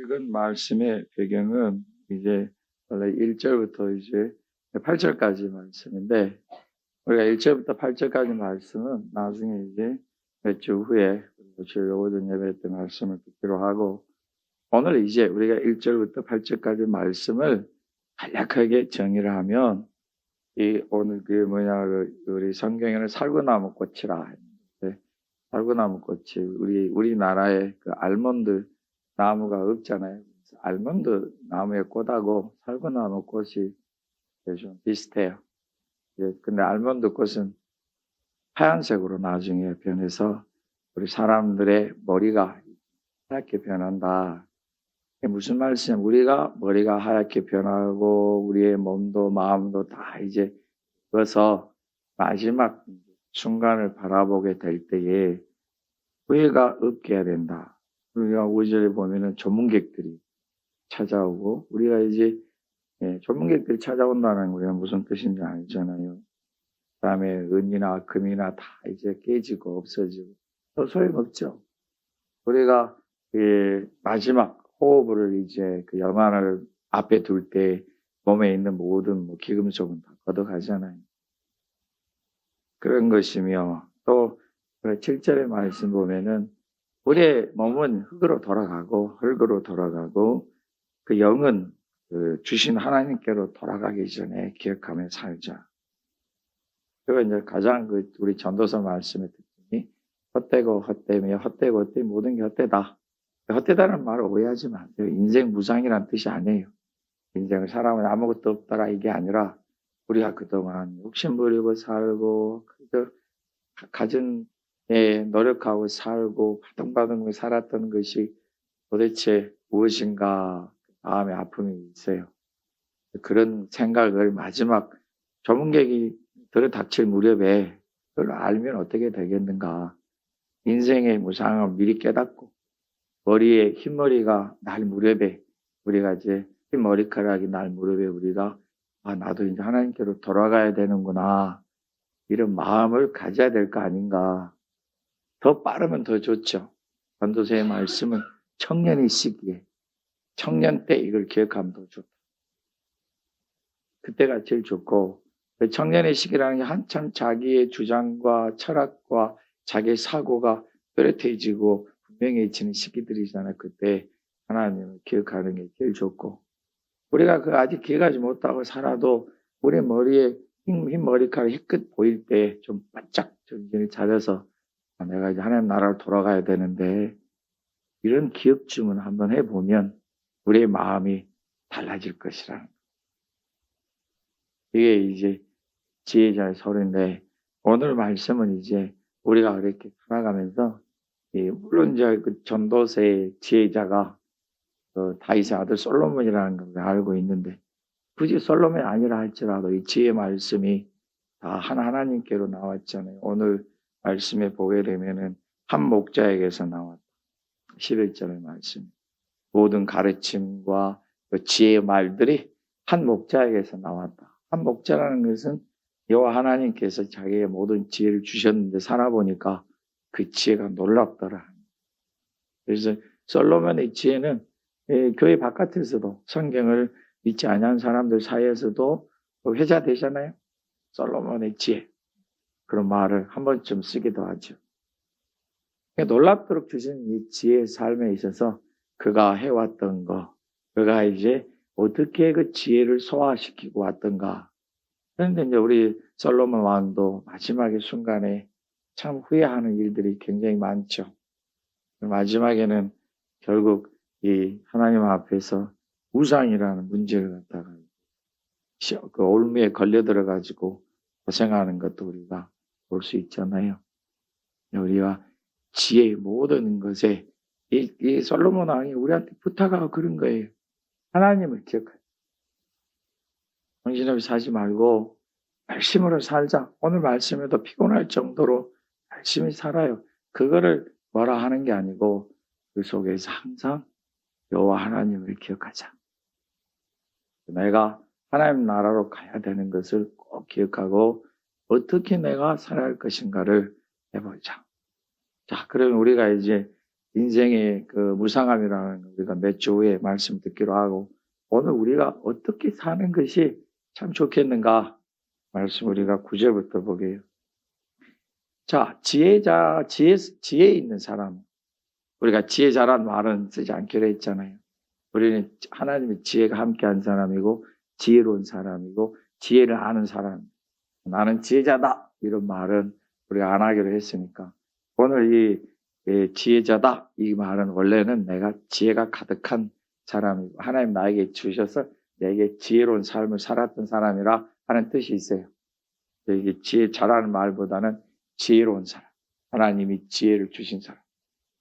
읽은 말씀의 배경은 이제 원래 1절부터 이제 8절까지 말씀인데, 우리가 1절부터 8절까지 말씀은 나중에 이제 몇 주 후에 주일 오전 예배 때 말씀을 듣기로 하고, 오늘 이제 우리가 1절부터 8절까지 말씀을 간략하게 정의를 하면, 오늘 우리 성경에는 살구나무 꽃이라 했는데, 살구나무 꽃이 우리나라에 그 알몬드 나무가 없잖아요. 알몬드 나무의 꽃하고 살구나무 꽃이 좀 비슷해요. 근데 알몬드 꽃은 하얀색으로 나중에 변해서 우리 사람들의 머리가 하얗게 변한다. 무슨 말씀이냐면 우리가 머리가 하얗게 변하고 우리의 몸도 마음도 다 이제 그래서 마지막 순간을 바라보게 될 때에 후회가 없게 해야 된다. 우리가 5절에 보면은 전문객들이 찾아오고, 우리가 이제 전문객들이 찾아온다는 게 무슨 뜻인지 알잖아요. 그 다음에 은이나 금이나 다 이제 깨지고 없어지고 소용없죠. 우리가 마지막 호흡을 이제 그 영안을 앞에 둘 때 몸에 있는 모든 기금속은 다 걷어가잖아요. 그런 것이며, 또 7절의 말씀 보면은 우리의 몸은 흙으로 돌아가고 그 영은 주신 하나님께로 돌아가기 전에 기억하며 살자. 그리고 이제 가장 우리 전도서 말씀의 특징이 헛되고 모든 게 헛되다. 헛되다는 말을 오해하지 마세요. 인생 무상이란 뜻이 아니에요. 인생을 살아보면 아무것도 없더라 이게 아니라, 우리가 그동안 욕심 부리고 살고 가진 노력하고 살고 바둥바둥 살았던 것이 도대체 무엇인가, 마음의 아픔이 있어요. 그런 생각을 마지막 조문객이 들어닥칠 무렵에 그걸 알면 어떻게 되겠는가. 인생의 무상함을 미리 깨닫고 머리에 흰머리가 날 무렵에 우리가 이제 흰머리카락이 날 무렵에 우리가 나도 이제 하나님께로 돌아가야 되는구나, 이런 마음을 가져야 될 거 아닌가. 더 빠르면 더 좋죠. 전도서의 말씀은 청년의 시기에, 청년 때 이걸 기억하면 더 좋다. 그때가 제일 좋고, 청년의 시기라는 게 한참 자기의 주장과 철학과 자기의 사고가 뚜렷해지고 분명해지는 시기들이잖아요. 그때 하나님을 기억하는 게 제일 좋고, 우리가 아직 기억하지 못하고 살아도 우리 머리에 흰 머리카락 흰끝 보일 때 좀 바짝 정신을 차려서 내가 이제 하나님 나라로 돌아가야 되는데, 이런 기억쯤은 한번 해보면 우리의 마음이 달라질 것이라는 거예요. 이게 이제 지혜자의 소리인데, 오늘 말씀은 이제 우리가 이렇게 살아가면서, 물론 이제 그 전도서의 지혜자가 다윗의 아들 솔로몬이라는 걸 알고 있는데, 굳이 솔로몬이 아니라 할지라도 이 지혜 말씀이 다 하나님께로 나왔잖아요. 오늘 말씀에 보게 되면은 한 목자에게서 나왔다. 11절의 말씀. 모든 가르침과 그 지혜의 말들이 한 목자에게서 나왔다. 한 목자라는 것은 여호와 하나님께서 자기의 모든 지혜를 주셨는데 살아보니까 그 지혜가 놀랍더라. 그래서 솔로몬의 지혜는 교회 바깥에서도, 성경을 믿지 않는 사람들 사이에서도 회자되잖아요. 솔로몬의 지혜. 그런 말을 한 번쯤 쓰기도 하죠. 놀랍도록 주신 이 지혜의 삶에 있어서 그가 해왔던 거, 그가 이제 어떻게 그 지혜를 소화시키고 왔던가. 그런데 이제 우리 솔로몬 왕도 마지막의 순간에 참 후회하는 일들이 굉장히 많죠. 마지막에는 결국 이 하나님 앞에서 우상이라는 문제를 갖다가 그 올무에 걸려들어가지고 고생하는 것도 우리가 볼 수 있잖아요. 우리와 지혜의 모든 것에 이 솔로몬 왕이 우리한테 부탁하고 그런 거예요. 하나님을 기억하자. 정신없이 사지 말고 열심으로 살자. 오늘 말씀에도 피곤할 정도로 열심히 살아요. 그거를 뭐라 하는 게 아니고 그 속에서 항상 여호와 하나님을 기억하자. 내가 하나님 나라로 가야 되는 것을 꼭 기억하고 어떻게 내가 살아야 할 것인가를 해보자. 자, 그러면 우리가 이제 인생의 그 무상함이라는 걸 우리가 몇 주 후에 말씀 듣기로 하고, 오늘 우리가 어떻게 사는 것이 참 좋겠는가 말씀 우리가 9절부터 보게요. 자, 지혜 있는 사람. 우리가 지혜자란 말은 쓰지 않기로 했잖아요. 우리는 하나님의 지혜가 함께한 사람이고 지혜로운 사람이고 지혜를 아는 사람. 나는 지혜자다 이런 말은 우리가 안 하기로 했으니까, 오늘 이 지혜자다 이 말은 원래는 내가 지혜가 가득한 사람이고 하나님 나에게 주셔서 내게 지혜로운 삶을 살았던 사람이라 하는 뜻이 있어요. 이게 지혜자라는 말보다는 지혜로운 사람, 하나님이 지혜를 주신 사람.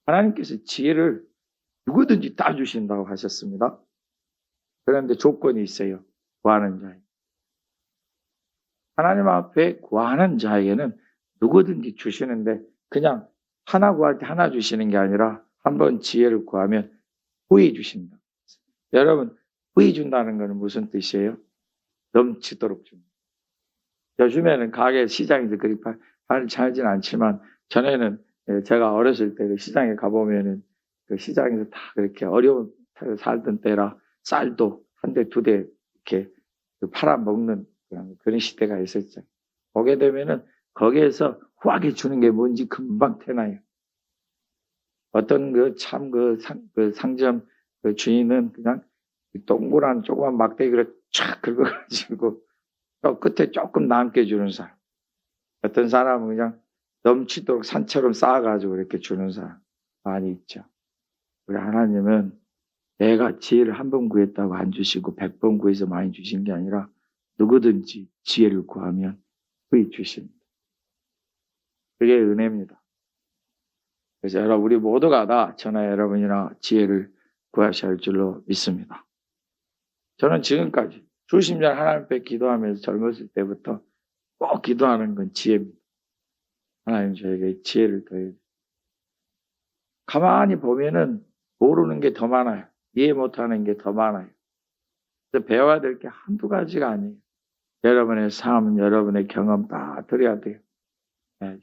하나님께서 지혜를 누구든지 다 주신다고 하셨습니다. 그런데 조건이 있어요. 구하는 자에. 하나님 앞에 구하는 자에게는 누구든지 주시는데, 그냥 하나 구할 때 하나 주시는 게 아니라 한번 지혜를 구하면 후히 주신다. 여러분, 후히 준다는 것은 무슨 뜻이에요? 넘치도록 줍니다. 요즘에는 가게 시장에서 그렇게 팔진 않지만, 전에는 제가 어렸을 때 그 시장에 가보면은 그 시장에서 다 그렇게 어려운 살던 때라 쌀도 한 대, 두 대 이렇게 팔아먹는 그런 시대가 있었죠. 보게 되면은 거기에서 후하게 주는 게 뭔지 금방 태나요. 어떤 그 상점 그 주인은 그냥 동그란 조그만 막대기를 쫙 긁어가지고 또 끝에 조금 남게 주는 사람. 어떤 사람은 그냥 넘치도록 산처럼 쌓아가지고 이렇게 주는 사람 많이 있죠. 우리 하나님은 내가 지혜를 한 번 구했다고 안 주시고 100번 구해서 많이 주신 게 아니라 누구든지 지혜를 구하면 후히 주십니다. 그게 은혜입니다. 그래서 여러분, 우리 모두가 다 저나 여러분이나 지혜를 구하셔야 할 줄로 믿습니다. 저는 지금까지 수십 년 하나님 앞에 기도하면서 젊었을 때부터 꼭 기도하는 건 지혜입니다. 하나님 저에게 지혜를 더해. 가만히 보면은 모르는 게 더 많아요. 이해 못하는 게 더 많아요. 그래서 배워야 될 게 한두 가지가 아니에요. 여러분의 삶, 여러분의 경험 다 드려야 돼요.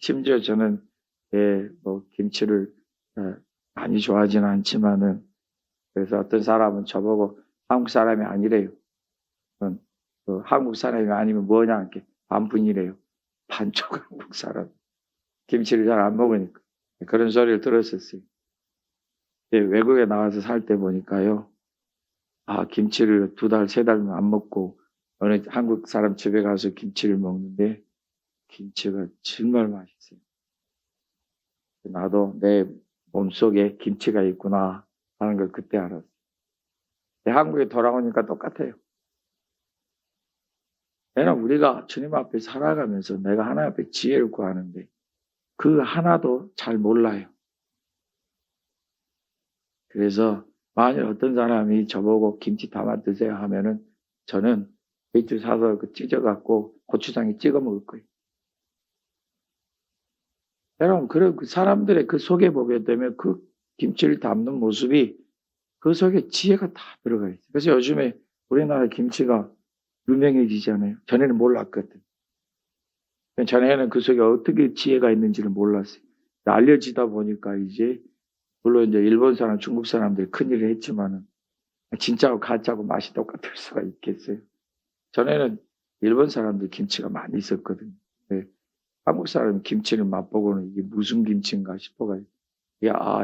심지어 저는 김치를 많이 좋아하지는 않지만은, 그래서 어떤 사람은 저보고 한국 사람이 아니래요. 한국 사람이 아니면 뭐냐, 이렇게 반분이래요. 반쪽 한국 사람. 김치를 잘 안 먹으니까. 그런 소리를 들었었어요. 외국에 나가서 살 때 보니까요. 김치를 2달, 3달만 안 먹고 어느 한국 사람 집에 가서 김치를 먹는데 김치가 정말 맛있어요. 나도 내 몸속에 김치가 있구나 하는 걸 그때 알았어요. 한국에 돌아오니까 똑같아요. 왜냐면 우리가 주님 앞에 살아가면서 내가 하나님 앞에 지혜를 구하는데 그 하나도 잘 몰라요. 그래서 만일 어떤 사람이 저보고 김치 담아 드세요 하면은 저는 배추 사서 찢어갖고 고추장에 찍어 먹을 거예요. 여러분, 그 사람들의 그 속에 보게 되면 그 김치를 담는 모습이 그 속에 지혜가 다 들어가 있어요. 그래서 요즘에 우리나라 김치가 유명해지잖아요. 전에는 몰랐거든. 전에는 그 속에 어떻게 지혜가 있는지를 몰랐어요. 알려지다 보니까 이제, 물론 이제 일본 사람, 중국 사람들이 큰일을 했지만은 진짜고 가짜고 맛이 똑같을 수가 있겠어요. 전에는 일본 사람들 김치가 많이 있었거든요. 네. 한국 사람이 김치를 맛보고는 이게 무슨 김치인가 싶어가지고,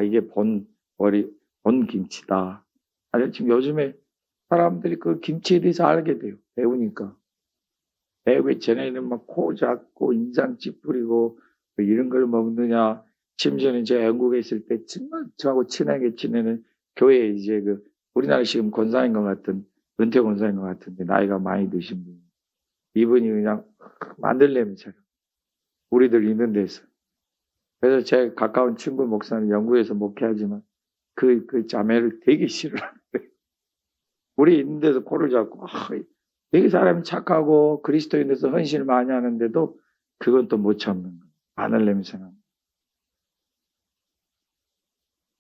이게 본 김치다. 지금 요즘에 사람들이 그 김치에 대해서 알게 돼요. 배우니까. 왜 전에는 막 코 잡고 인상 찌푸리고 뭐 이런 걸 먹느냐. 심지어는 제가 영국에 있을 때 정말 저하고 친하게 지내는 교회에 이제 우리나라 지금 권사인 것 같은, 은퇴 권사인 것 같은데 나이가 많이 드신 분. 이분이 그냥 만들려면처럼 우리들 있는 데서. 그래서 제 가까운 친구 목사는 영국에서 목회하지만 그 자매를 되게 싫어하는데 우리 있는 데서 코를 잡고 되게 사람이 착하고 그리스도인에서 헌신을 많이 하는데도 그건 또 못 참는 거예요. 마늘 냄새나.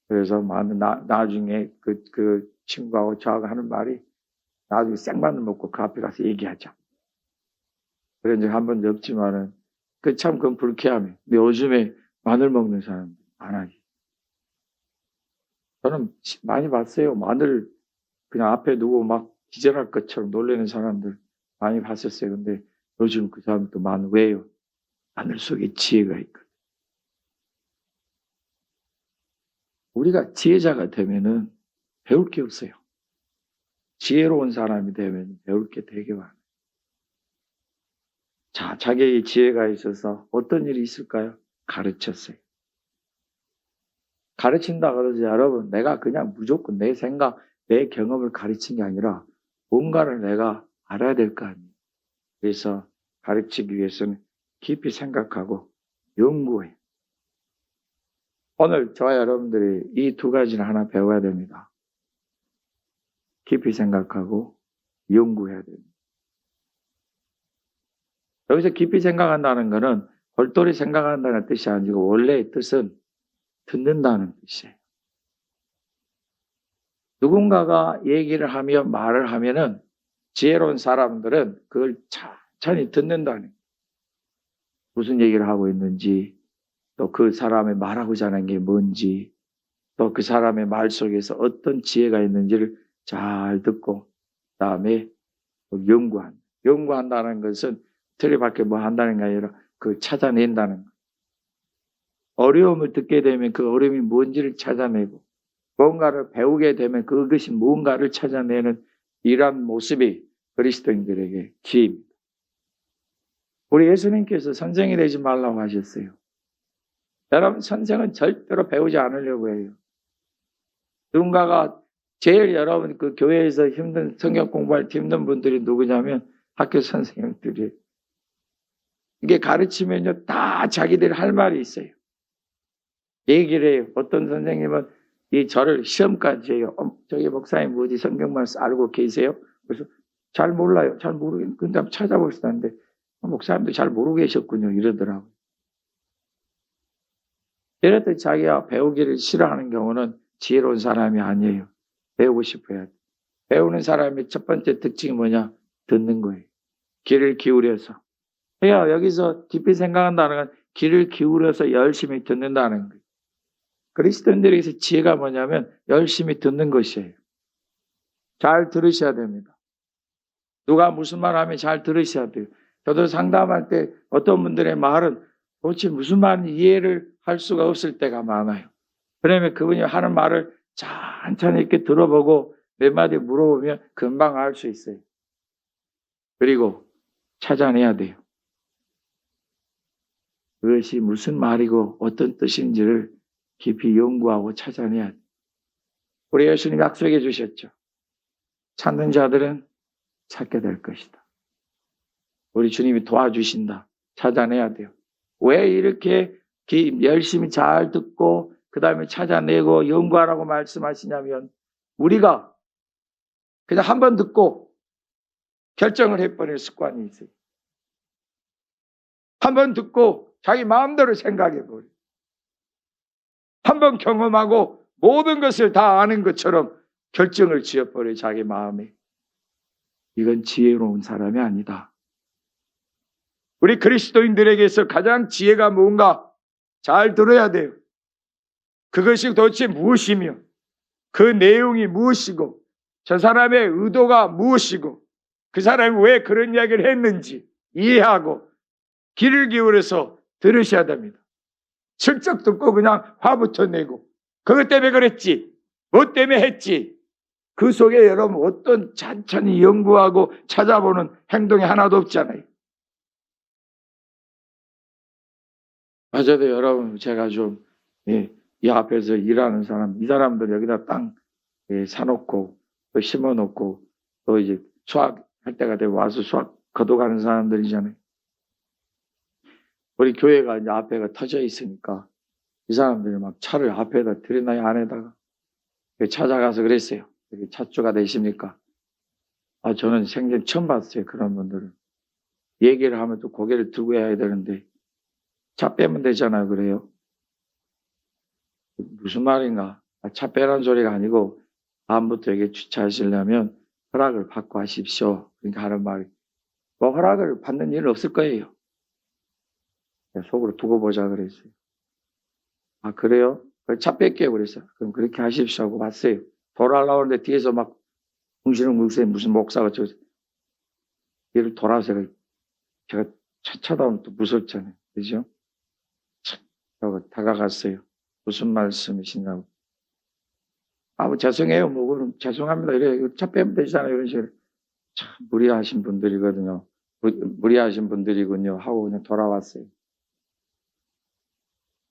그래서 나중에 그 친구하고 저하고 하는 말이, 나중에 생마늘 먹고 그 앞에 가서 얘기하자. 그런 적 한 번도 없지만은 그건 불쾌함이에요. 근데 요즘에 마늘 먹는 사람들 안 하지. 저는 많이 봤어요. 마늘 그냥 앞에 두고 막 기절할 것처럼 놀라는 사람들 많이 봤었어요. 근데 요즘 그 사람도 왜요? 마늘 속에 지혜가 있거든. 우리가 지혜자가 되면은 배울 게 없어요. 지혜로운 사람이 되면 배울 게 되게 많아요. 자, 자기의 지혜가 있어서 어떤 일이 있을까요? 가르쳤어요. 가르친다 그러지 여러분, 내가 그냥 무조건 내 생각, 내 경험을 가르친 게 아니라 뭔가를 내가 알아야 될 거 아니에요. 그래서 가르치기 위해서는 깊이 생각하고 연구해요. 오늘 저와 여러분들이 이 두 가지를 하나 배워야 됩니다. 깊이 생각하고 연구해야 됩니다. 여기서 깊이 생각한다는 것은 골똘히 생각한다는 뜻이 아니고 원래의 뜻은 듣는다는 뜻이에요. 누군가가 얘기를 하며 말을 하면은 지혜로운 사람들은 그걸 천천히 듣는다는 거예요. 무슨 얘기를 하고 있는지, 또 그 사람이 말하고자 하는 게 뭔지, 또 그 사람의 말 속에서 어떤 지혜가 있는지를 잘 듣고 그다음에 연구한다는 것은 틀리밖에 뭐 한다는 게 아니라 그 찾아낸다는 거예요. 어려움을 듣게 되면 그 어려움이 뭔지를 찾아내고 뭔가를 배우게 되면 그것이 무언가를 찾아내는 이러한 모습이 그리스도인들에게 지혜입니다. 우리 예수님께서 선생이 되지 말라고 하셨어요. 여러분, 선생은 절대로 배우지 않으려고 해요. 누군가가 제일 여러분 그 교회에서 힘든 성경 공부할 때 힘든 분들이 누구냐면 학교 선생님들이에요. 이게 가르치면요 다 자기들이 할 말이 있어요. 얘기를 해요. 어떤 선생님은 이 저를 시험까지 해요. 저기 목사님 어디 성경만 알고 계세요? 그래서 잘 몰라요. 잘 모르겠는데 근데 한번 찾아보시다는데 목사님도 잘 모르고 계셨군요. 이러더라고요. 이랬더니 자기가 배우기를 싫어하는 경우는 지혜로운 사람이 아니에요. 배우고 싶어야 돼. 배우는 사람의 첫 번째 특징이 뭐냐? 듣는 거예요. 귀를 기울여서. 그러니까 여기서 깊이 생각한다는 건 귀를 기울여서 열심히 듣는다는 거예요. 그리스도인들에게서 지혜가 뭐냐면 열심히 듣는 것이에요. 잘 들으셔야 됩니다. 누가 무슨 말 하면 잘 들으셔야 돼요. 저도 상담할 때 어떤 분들의 말은 도대체 무슨 말인지 이해를 할 수가 없을 때가 많아요. 그러면 그분이 하는 말을 천천히 이렇게 들어보고 몇 마디 물어보면 금방 알 수 있어요. 그리고 찾아내야 돼요. 그것이 무슨 말이고 어떤 뜻인지를 깊이 연구하고 찾아내야 돼요. 우리 예수님 약속해 주셨죠. 찾는 자들은 찾게 될 것이다. 우리 주님이 도와주신다. 찾아내야 돼요. 왜 이렇게 열심히 잘 듣고 그 다음에 찾아내고 연구하라고 말씀하시냐면 우리가 그냥 한번 듣고 결정을 해버릴 습관이 있어요. 한번 듣고 자기 마음대로 생각해버려요. 한번 경험하고 모든 것을 다 아는 것처럼 결정을 지어버려요. 자기 마음에. 이건 지혜로운 사람이 아니다. 우리 그리스도인들에게서 가장 지혜가 뭔가 잘 들어야 돼요. 그것이 도대체 무엇이며 그 내용이 무엇이고 저 사람의 의도가 무엇이고 그 사람이 왜 그런 이야기를 했는지 이해하고 귀를 기울여서 들으셔야 됩니다. 슬쩍 듣고 그냥 화부터 내고 그것 때문에 그랬지 뭐 때문에 했지 그 속에 여러분 어떤 천천히 연구하고 찾아보는 행동이 하나도 없잖아요. 맞아도 여러분 제가 좀 이 앞에서 일하는 사람 이 사람들 여기다 땅 사놓고 또 심어놓고 또 이제 수확할 때가 되고 와서 수확 거둬가는 사람들이잖아요. 우리 교회가 이제 앞에가 터져 있으니까 이 사람들이 막 차를 앞에다 들여놔요 안에다가 찾아가서 그랬어요. 여기 차주가 되십니까? 저는 생전 처음 봤어요. 그런 분들은 얘기를 하면 또 고개를 들고 해야 되는데 차 빼면 되잖아요. 그래요. 무슨 말인가? 차 빼라는 소리가 아니고 다음부터 여기 주차하시려면 허락을 받고 하십시오. 그러니까 하는 말이 뭐 허락을 받는 일은 없을 거예요. 속으로 두고 보자 그랬어요. 그래요? 차 뺄게요. 그래서 그럼 그렇게 하십시오 하고 봤어요. 돌아오는데 뒤에서 막 뭉실뭉실 무슨 목사가 저 뒤를 돌아서 제가 차 쳐다보면 또 무섭잖아요. 그죠? 하고 다가갔어요. 무슨 말씀이시냐고. 뭐 죄송해요. 뭐 그럼 죄송합니다. 이래 차 빼면 되잖아요. 이런 식으로. 참 무리하신 분들이거든요. 무리하신 분들이군요. 하고 그냥 돌아왔어요.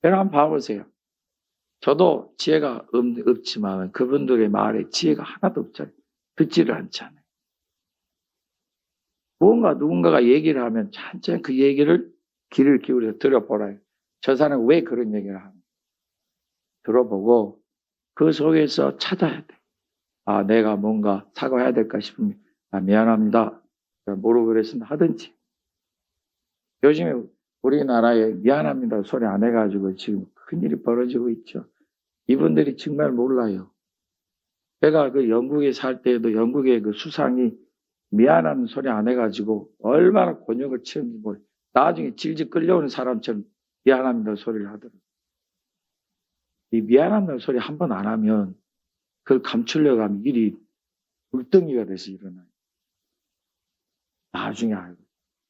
여러분 한번 봐보세요. 저도 지혜가 없지만 그분들의 말에 지혜가 하나도 없잖아요. 듣지를 않잖아요. 무언가 누군가가 얘기를 하면 천천히 그 얘기를 귀를 기울여서 들어보라요. 저 사람은 왜 그런 얘기를 하는지 들어보고 그 속에서 찾아야 돼. 내가 뭔가 사과해야 될까 싶으면 미안합니다. 뭐로 그랬으면 하든지. 요즘에 우리나라에 미안합니다 소리 안 해가지고 지금 큰일이 벌어지고 있죠. 이분들이 정말 몰라요. 제가 그 영국에 살 때에도 영국의 그 수상이 미안한 소리 안 해가지고 얼마나 곤욕을 치는지 모르겠어요. 나중에 질질 끌려오는 사람처럼 미안합니다 소리를 하더라고요. 이 미안합니다 소리 한 번 안 하면 그걸 감추려고 하면 일이 물덩이가 돼서 일어나요. 나중에 알고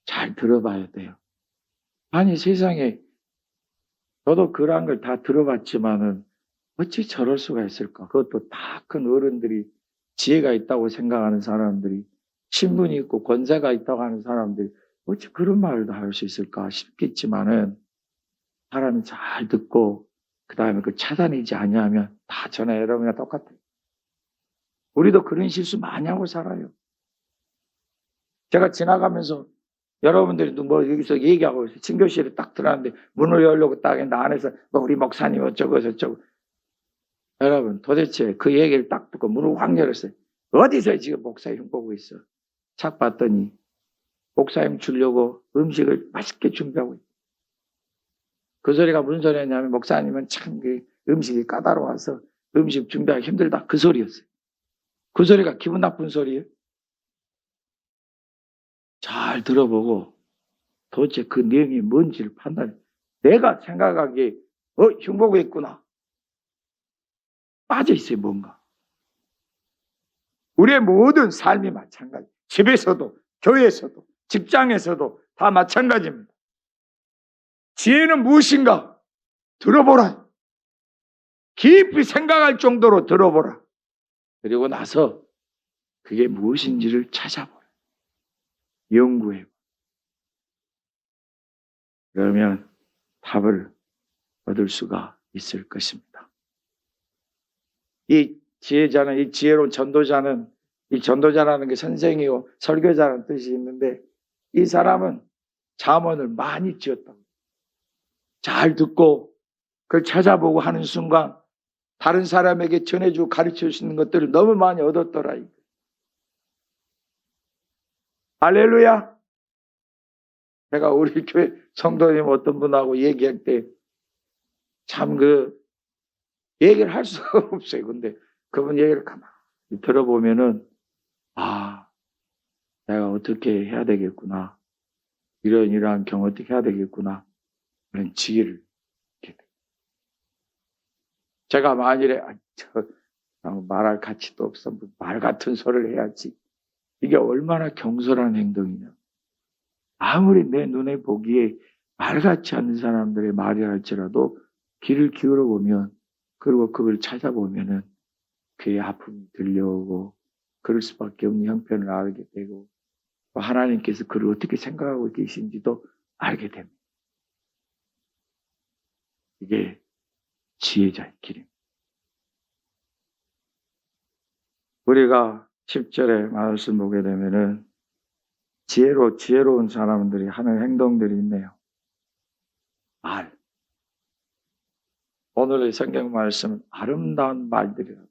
잘 들어봐야 돼요. 아니 세상에 저도 그런 걸 다 들어봤지만은 어찌 저럴 수가 있을까? 그것도 다 큰 어른들이 지혜가 있다고 생각하는 사람들이 신분이 있고 권세가 있다고 하는 사람들이 어찌 그런 말을 다 할 수 있을까 싶겠지만은 사람이 잘 듣고 그 다음에 그 차단이지 아니하면 다 저나 여러분이랑 똑같아요. 우리도 그런 실수 많이 하고 살아요. 제가 지나가면서 여러분들이 뭐 여기서 얘기하고 친교실에 딱 들어왔는데 문을 열려고 딱 했는데 안에서 뭐 우리 목사님 어쩌고 저쩌고. 여러분 도대체 그 얘기를 딱 듣고 문을 확 열었어요. 어디서 지금 목사님 보고 있어. 착 봤더니 목사님 주려고 음식을 맛있게 준비하고 있어요. 그 소리가 무슨 소리였냐면 목사님은 참 그 음식이 까다로워서 음식 준비하기 힘들다. 그 소리였어요. 그 소리가 기분 나쁜 소리예요. 잘 들어보고 도대체 그 내용이 뭔지를 판단해. 내가 생각하기에 흉보고 있구나. 빠져 있어요 뭔가. 우리의 모든 삶이 마찬가지. 집에서도 교회에서도 직장에서도 다 마찬가지입니다. 지혜는 무엇인가? 들어보라. 깊이 생각할 정도로 들어보라. 그리고 나서 그게 무엇인지를 찾아보라. 연구해. 그러면 답을 얻을 수가 있을 것입니다. 이 지혜자는, 이 지혜로운 전도자는, 이 전도자라는 게 선생이고 설교자라는 뜻이 있는데 이 사람은 잠언을 많이 지었다. 잘 듣고 그걸 찾아보고 하는 순간 다른 사람에게 전해주고 가르칠 수 있는 것들을 너무 많이 얻었더라. 할렐루야. 제가 우리 교회 성도님 어떤 분하고 얘기할 때 참 얘기를 할 수가 없어요. 근데 그분 얘기를 가만히 들어보면은 내가 어떻게 해야 되겠구나. 이러한 경우 어떻게 해야 되겠구나. 그런 지혜를 이렇게. 제가 만일에 말할 가치도 없어. 말 같은 소리를 해야지. 이게 얼마나 경솔한 행동이냐. 아무리 내 눈에 보기에 말같지 않는 사람들의 말이 할지라도 귀를 기울여 보면 그리고 그걸 찾아보면은 그의 아픔이 들려오고 그럴 수밖에 없는 형편을 알게 되고 하나님께서 그를 어떻게 생각하고 계신지도 알게 됩니다. 이게 지혜자의 길입니다. 우리가 10절에 말씀 보게 되면은 지혜로운 사람들이 하는 행동들이 있네요. 말. 오늘의 성경 말씀은 아름다운 말들이라고.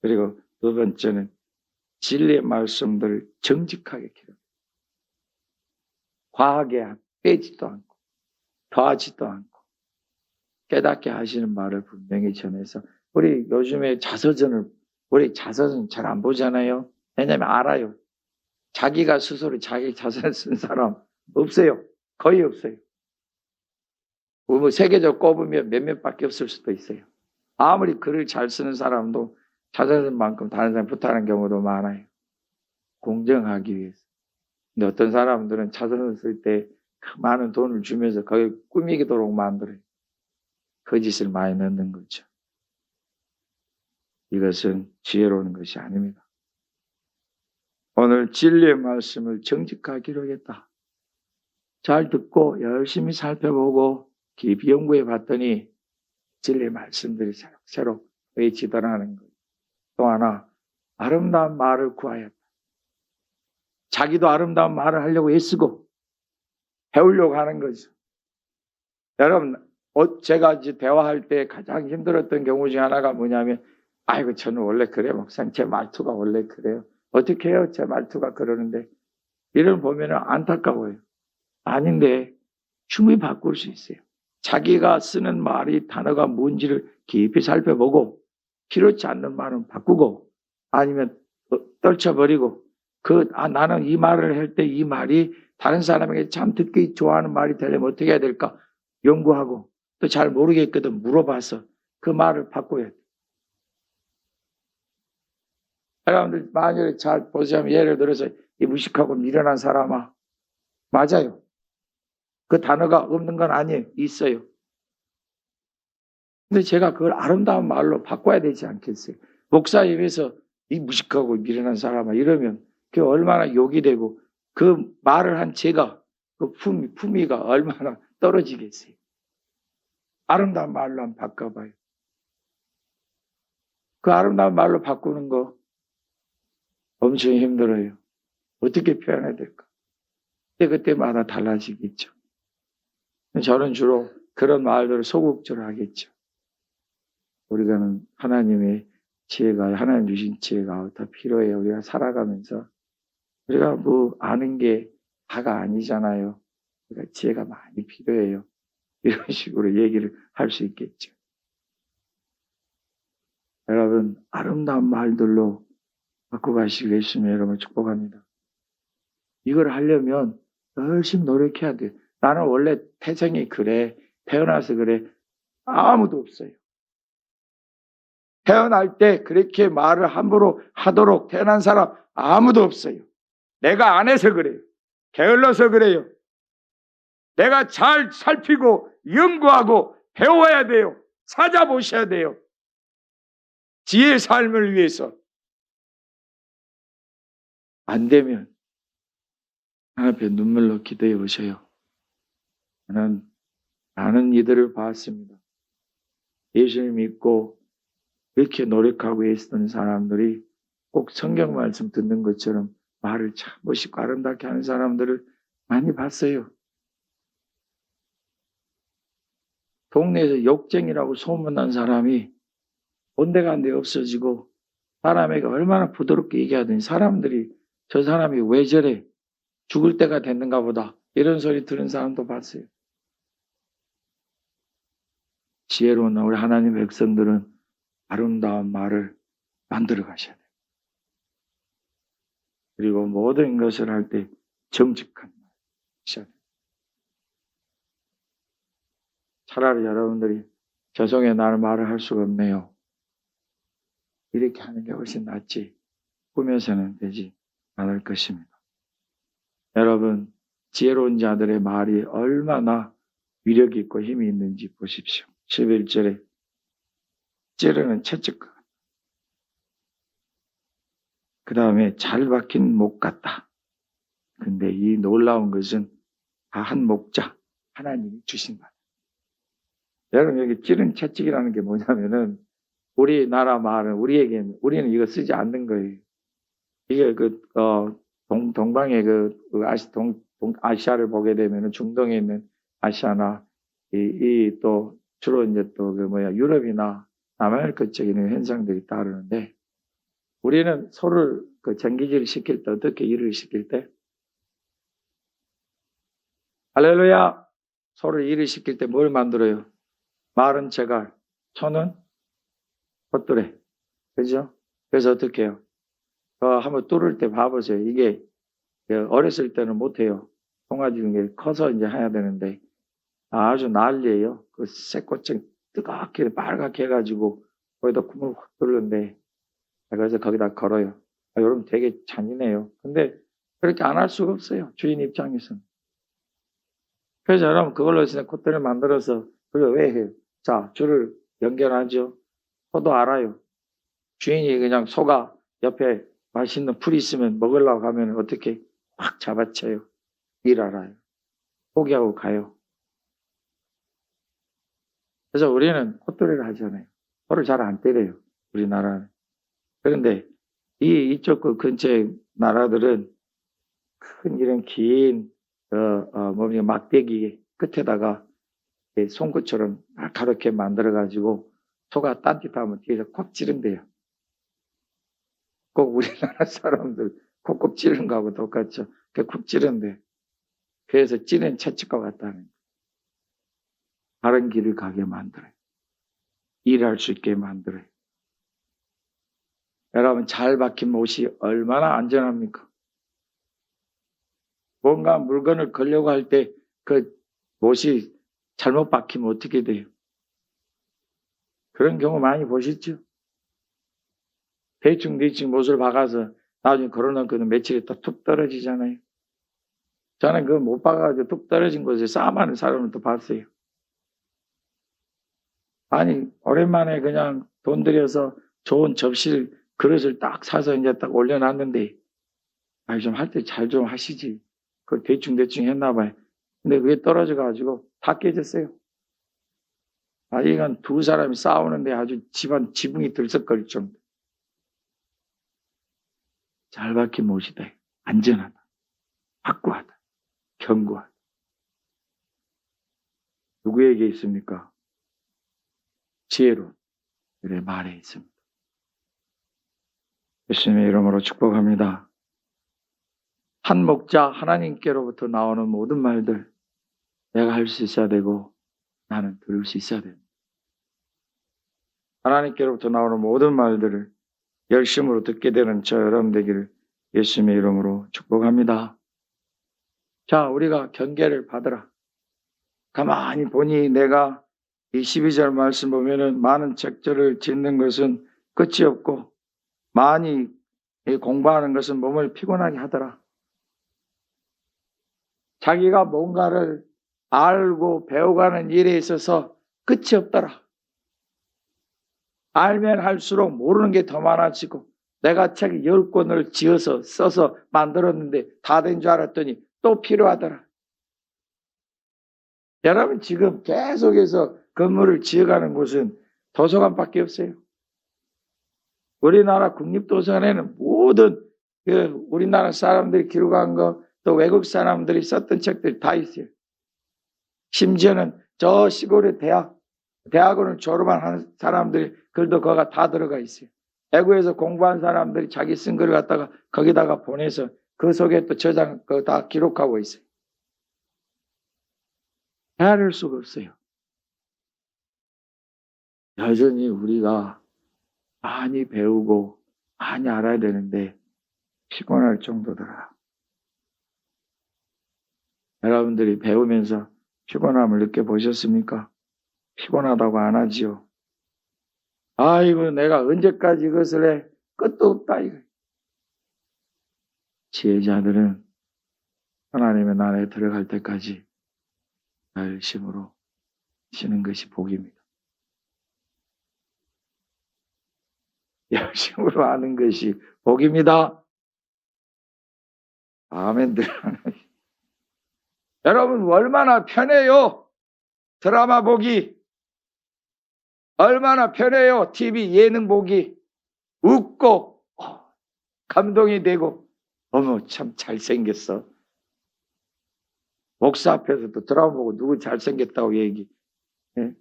그리고 두 번째는 진리의 말씀들을 정직하게 기록. 과하게 빼지도 않고 더하지도 않고 깨닫게 하시는 말을 분명히 전해서 우리 요즘에 우리 자서전 잘 안 보잖아요. 왜냐하면 알아요. 자기가 스스로 자기 자서전 쓴 사람 없어요. 거의 없어요. 뭐 세계적 꼽으면 몇몇밖에 없을 수도 있어요. 아무리 글을 잘 쓰는 사람도 자잘만큼 다른 사람 부탁하는 경우도 많아요. 공정하기 위해서. 근데 어떤 사람들은 자선을 쓸 때 많은 돈을 주면서 거기 꾸미기도록 만들어요. 거짓을 많이 넣는 거죠. 이것은 지혜로운 것이 아닙니다. 오늘 진리의 말씀을 정직하기로 하겠다. 잘 듣고 열심히 살펴보고 깊이 연구해 봤더니 진리의 말씀들이 새록 외치더라는 거예요. 또 하나, 아름다운 말을 구하였다. 자기도 아름다운 말을 하려고 애쓰고 배우려고 하는 거죠. 여러분, 제가 이제 대화할 때 가장 힘들었던 경우 중에 하나가 뭐냐면, 아이고, 저는 원래 그래요. 목사님, 제 말투가 원래 그래요. 어떻게 해요? 제 말투가 그러는데. 이런 보면 안타까워요. 아닌데, 충분히 바꿀 수 있어요. 자기가 쓰는 말이 단어가 뭔지를 깊이 살펴보고, 필요치 않는 말은 바꾸고, 아니면 떨쳐버리고, 나는 이 말을 할 때 이 말이 다른 사람에게 참 듣기 좋아하는 말이 되려면 어떻게 해야 될까? 연구하고, 또 잘 모르겠거든 물어봐서 그 말을 바꿔야 돼. 여러분들 만약에 잘 보자면 예를 들어서 이 무식하고 미련한 사람아, 맞아요. 그 단어가 없는 건 아니에요. 있어요. 근데 제가 그걸 아름다운 말로 바꿔야 되지 않겠어요? 목사 입에서 이 무식하고 미련한 사람아 이러면 그게 얼마나 욕이 되고 그 말을 한 제가 그 품위가 얼마나 떨어지겠어요? 아름다운 말로 한번 바꿔봐요. 그 아름다운 말로 바꾸는 거 엄청 힘들어요. 어떻게 표현해야 될까? 그때마다 달라지겠죠. 저는 주로 그런 말들을 소극적으로 하겠죠. 우리가는 하나님의 지혜가, 하나님 주신 지혜가 더 필요해요. 우리가 살아가면서. 우리가 뭐 아는 게 다가 아니잖아요. 그러니까 지혜가 많이 필요해요. 이런 식으로 얘기를 할 수 있겠죠. 여러분, 아름다운 말들로 바꿔가시기 위해서 여러분 축복합니다. 이걸 하려면 열심히 노력해야 돼요. 나는 원래 태생이 그래. 태어나서 그래. 아무도 없어요. 태어날 때 그렇게 말을 함부로 하도록 태어난 사람 아무도 없어요. 내가 안 해서 그래요. 게을러서 그래요. 내가 잘 살피고 연구하고 배워야 돼요. 찾아보셔야 돼요. 지혜의 삶을 위해서. 안 되면 하나님 앞에 눈물로 기도해 보세요. 나는 많은 이들을 봤습니다. 예수를 믿고 이렇게 노력하고 애쓰던 사람들이 꼭 성경 말씀 듣는 것처럼 말을 참 멋있고 아름답게 하는 사람들을 많이 봤어요. 동네에서 욕쟁이라고 소문난 사람이 온데간데 없어지고 사람에게 얼마나 부드럽게 얘기하더니 사람들이 저 사람이 왜 저래? 죽을 때가 됐는가 보다. 이런 소리 들은 사람도 봤어요. 지혜로운 우리 하나님의 백성들은 아름다운 말을 만들어 가셔야 돼요. 그리고 모든 것을 할 때 정직한 말 하셔야 돼요. 차라리 여러분들이 죄송해요. 나는 말을 할 수가 없네요. 이렇게 하는 게 훨씬 낫지. 꾸며서는 되지 않을 것입니다. 여러분, 지혜로운 자들의 말이 얼마나 위력이 있고 힘이 있는지 보십시오. 11절에 찌르는 채찍과 그 다음에 잘 박힌 목 같다. 근데 이 놀라운 것은 다 한 목자 하나님이 주신 말. 여러분 여기 찌른 채찍이라는 게 뭐냐면은 우리나라 말은 우리는 이거 쓰지 않는 거예요. 이게 동방의 아시아를 보게 되면은 중동에 있는 아시아나 또 주로 이제 유럽이나 남아메리카 쪽에 있는 현상들이 따르는데 우리는 소를 전기질을 시킬 때 어떻게 일을 시킬 때 할렐루야 소를 일을 시킬 때 뭘 만들어요? 말은 제갈, 손은 헛두레. 그죠? 그래서 어떻게 해요? 한번 뚫을 때 봐보세요. 이게 어렸을 때는 못해요. 송아지 중에 커서 이제 해야 되는데 아주 난리예요. 그 새꽃청 뜨겁게 빨갛게 해가지고 거기다 구멍 확 뚫는데 그래서 거기다 걸어요. 여러분 되게 잔인해요. 근데 그렇게 안 할 수가 없어요. 주인 입장에서는. 그래서 여러분 그걸로 해서 콧대를 만들어서 그걸 왜 해요? 자, 줄을 연결하죠. 소도 알아요. 주인이 그냥 소가 옆에 맛있는 풀이 있으면 먹으려고 하면 어떻게 확 잡아채요. 일 알아요. 포기하고 가요. 그래서 우리는 콧대를 하잖아요. 소를 잘 안 때려요. 우리나라는. 그런데 이쪽 그 근처의 나라들은 큰 이런 긴 막대기 끝에다가 송곳처럼 날카롭게 만들어가지고 소가 딴짓하면 뒤에서 콕 찌른대요. 꼭 우리나라 사람들 콕콕 찌르는 거하고 똑같죠. 콕 찌른대. 그래서 찌른 채찍과 같다는 다른 길을 가게 만들어요. 일할 수 있게 만들어요. 여러분 잘 박힌 못이 얼마나 안전합니까? 뭔가 물건을 걸려고 할 때 그 못이 잘못 박히면 어떻게 돼요? 그런 경우 많이 보셨죠? 대충 못을 박아서 나중에 걸어놓고는 며칠 있다 툭 떨어지잖아요. 저는 그거 못 박아가지고 툭 떨어진 곳에 싸움하는 사람을 또 봤어요. 아니 오랜만에 그냥 돈 들여서 좋은 접시를 그릇을 딱 사서 이제 딱 올려놨는데 아니 좀 할 때 잘 좀 하시지. 그 대충 했나 봐요. 근데 그게 떨어져가지고 다 깨졌어요. 아, 이건 두 사람이 싸우는데 아주 집안 지붕이 들썩거릴 정도. 잘 박힌 못이다. 안전하다. 확고하다. 견고하다. 누구에게 있습니까? 지혜로운 그의 말에 있습니다. 예수님의 이름으로 축복합니다. 한 목자 하나님께로부터 나오는 모든 말들 내가 할 수 있어야 되고 나는 들을 수 있어야 됩니다. 하나님께로부터 나오는 모든 말들을 열심으로 듣게 되는 저 여러분 되기를 예수님의 이름으로 축복합니다. 자, 우리가 경계를 받으라. 가만히 보니 내가 이 12절 말씀 보면은 많은 책들을 짓는 것은 끝이 없고 많이 공부하는 것은 몸을 피곤하게 하더라. 자기가 뭔가를 알고 배워가는 일에 있어서 끝이 없더라. 알면 할수록 모르는 게 더 많아지고 내가 책 10권을 지어서 써서 만들었는데 다 된 줄 알았더니 또 필요하더라. 여러분 지금 계속해서 건물을 지어가는 곳은 도서관밖에 없어요. 우리나라 국립도서관에는 모든 우리나라 사람들이 기록한 거 또 외국 사람들이 썼던 책들 다 있어요. 심지어는 저 시골의 대학원을 졸업한 한 사람들이 글도 거기가 다 들어가 있어요. 외국에서 공부한 사람들이 자기 쓴 글을 갖다가 거기다가 보내서 그 속에 또 저장 그거 다 기록하고 있어요. 헤아릴 수가 없어요. 여전히 우리가 많이 배우고 많이 알아야 되는데 피곤할 정도더라. 여러분들이 배우면서 피곤함을 느껴보셨습니까? 피곤하다고 안 하지요. 아이고 내가 언제까지 이것을 해? 끝도 없다 이거. 지혜자들은 하나님의 나라에 들어갈 때까지 열심으로 쉬는 것이 복입니다. 열심으로 하는 것이 복입니다. 아멘들. 여러분 얼마나 편해요. 드라마 보기. 얼마나 편해요. TV 예능 보기. 웃고 감동이 되고 어머 참 잘생겼어. 목사 앞에서도 드라마 보고 누구 잘생겼다고 얘기. 예?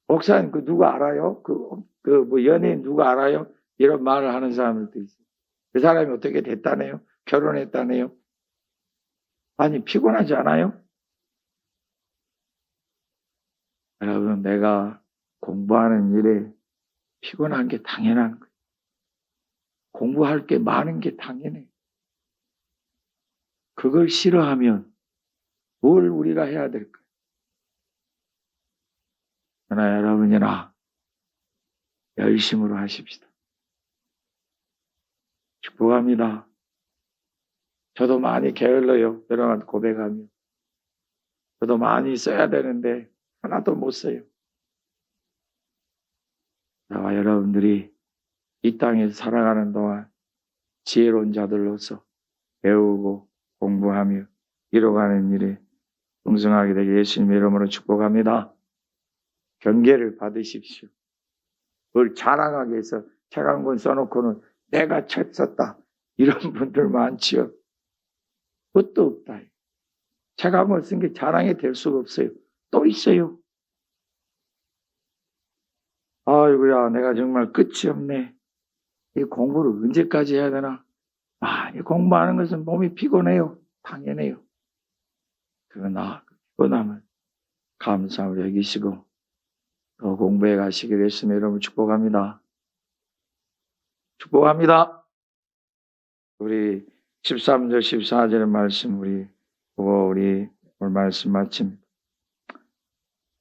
목사님 그 누구 알아요? 뭐 연예인 누구 알아요? 이런 말을 하는 사람들도 있어요. 그 사람이 어떻게 됐다네요? 결혼했다네요? 아니 피곤하지 않아요? 여러분 내가 공부하는 일에 피곤한 게 당연한 거예요. 공부할 게 많은 게 당연해. 그걸 싫어하면 뭘 우리가 해야 될까요? 그러나 여러분이나 열심으로 하십시다. 축복합니다. 저도 많이 게을러요. 여러분한테 고백하며. 저도 많이 써야 되는데 하나도 못 써요. 나와 여러분들이 이 땅에서 살아가는 동안 지혜로운 자들로서 배우고 공부하며 이뤄가는 일에 풍성하게 되게 예수님의 이름으로 축복합니다. 경계를 받으십시오. 그걸 자랑하기 위해서 책 한 권 써놓고는 내가 책 썼다. 이런 분들 많지요. 그것도 없다. 책 한 권 쓴 게 자랑이 될 수가 없어요. 또 있어요. 아이고야, 내가 정말 끝이 없네. 이 공부를 언제까지 해야 되나? 많이 공부하는 것은 몸이 피곤해요. 당연해요. 그러나 피곤함을 감사함으로 여기시고 더 공부해 가시기를 예수님의 이름으로 축복합니다. 축복합니다. 우리 13절 14절의 말씀 우리 오늘 말씀 마칩니다.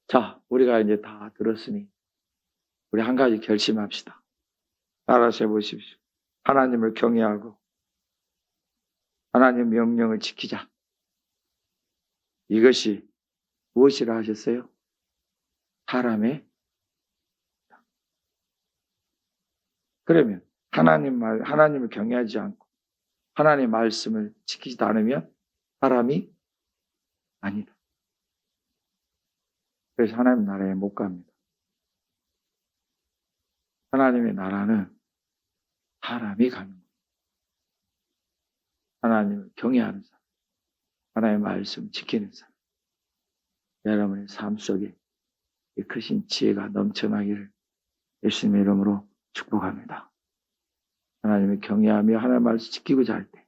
자, 우리가 이제 다 들었으니 우리 한 가지 결심합시다. 따라서 해보십시오. 하나님을 경외하고 하나님 명령을 지키자. 이것이 무엇이라 하셨어요? 사람의 그러면 하나님을 경외하지 않고 하나님의 말씀을 지키지 않으면 사람이 아니다. 그래서 하나님 나라에 못 갑니다. 하나님의 나라는 사람이 가는 거예요. 하나님을 경외하는 사람, 하나님의 말씀을 지키는 사람. 여러분의 삶 속에 이 크신 지혜가 넘쳐나기를 예수님의 이름으로 축복합니다. 하나님을 경외하며 하나님의 말씀 지키고자 할 때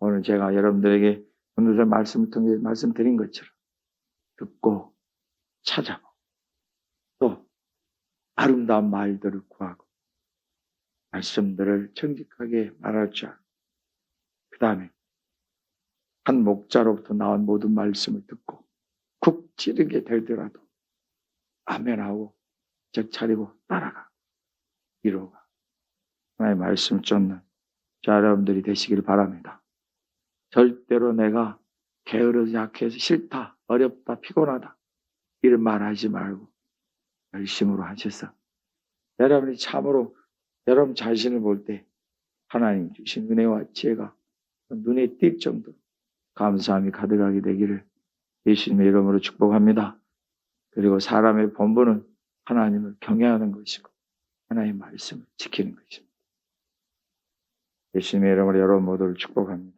오늘 제가 여러분들에게 오늘 말씀을 통해 말씀드린 것처럼 듣고 찾아보고 또 아름다운 말들을 구하고 말씀들을 정직하게 말할 줄 알고 그 다음에 한 목자로부터 나온 모든 말씀을 듣고 쿡 찌르게 되더라도 아멘하고 적 차리고 따라가 이루어가 하나님의 말씀을 쫓는 자 여러분들이 되시길 바랍니다. 절대로 내가 게으르서 약해서 싫다, 어렵다, 피곤하다 이런 말 하지 말고 열심으로 하셔서 여러분이 참으로 여러분 자신을 볼 때 하나님 주신 은혜와 지혜가 눈에 띌 정도로 감사함이 가득하게 되기를 예수님의 이름으로 축복합니다. 그리고 사람의 본분은 하나님을 경외하는 것이고 하나님의 말씀을 지키는 것입니다. 예수님의 이름으로 여러분 모두를 축복합니다.